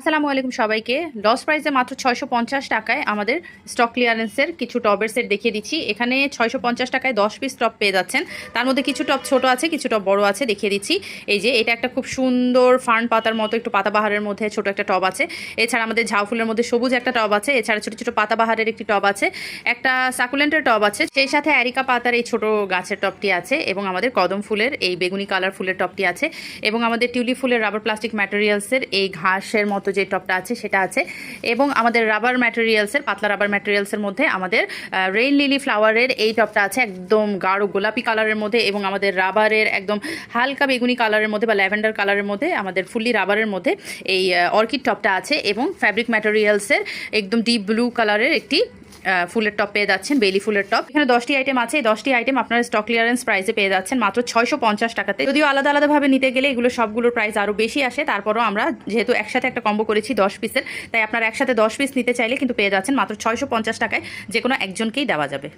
আসসালামু আলাইকুম সবাইকে। লস প্রাইসে মাত্র ৬৫০ টাকায় আমাদের স্টক ক্লিয়ারেন্সের কিছু টবের সেট দেখিয়ে দিচ্ছি। এখানে ৬৫০ টাকায় ১০ পিস টব পেয়ে যাচ্ছেন। তার মধ্যে কিছু টব ছোট আছে, কিছু টব বড় আছে, দেখিয়ে দিচ্ছি। এই যে এটা একটা খুব সুন্দর ফার্ন পাতার মতো একটু পাতাবাহারের মধ্যে ছোট একটা টব আছে। এছাড়া আমাদের ঝাউ ফুলের মধ্যে সবুজ একটা টব আছে। এছাড়া ছোট ছোট পাতাবাহারের একটি টব আছে, একটা সাকুলেন্টের টব আছে, সেই সাথে অ্যারিকা পাতার এই ছোট গাছের টবটি আছে, এবং আমাদের কদম ফুলের এই বেগুনি কালার ফুলের টবটি আছে, এবং আমাদের টিউলিপ ফুলের রাবার প্লাস্টিক ম্যাটেরিয়ালসের এই ঘাসের মতো যে টপটা আছে সেটা আছে, এবং আমাদের রাবার ম্যাটেরিয়ালসের পাতলা রাবার ম্যাটেরিয়ালসের মধ্যে আমাদের রেইন লিলি ফ্লাওয়ারের এই টপটা আছে একদম গাঢ় গোলাপি কালারের মধ্যে, এবং আমাদের রাবারের একদম হালকা বেগুনি কালারের মধ্যে বা ল্যাভেন্ডার কালারের মধ্যে আমাদের ফুললি রাবারের মধ্যে এই অর্কিড টপটা আছে, এবং ফ্যাব্রিক ম্যাটেরিয়ালসের একদম ডিপ ব্লু কালারের একটি ফুলের টপ পেয়ে যাচ্ছেন, বেলি ফুলের টপ। এখানে 10টি আইটেম আছে। এই 10টি আইটেম আপনারা স্টক ক্লিয়ারেন্স প্রাইসে পেয়ে যাচ্ছেন মাত্র ৬৫০ টাকাতে। যদিও আলাদা আলাদাভাবে নিতে গেলে এগুলো সবগুলোর প্রাইস আরও বেশি আসে, তারপরও আমরা যেহেতু একসাথে একটা কম্বো করেছি 10 পিসের, তাই আপনারা একসাথে 10 পিস নিতে চাইলে কিন্তু পেয়ে যাচ্ছেন মাত্র ৬৫০ টাকায়, যে কোনো একজনকেই দেওয়া যাবে।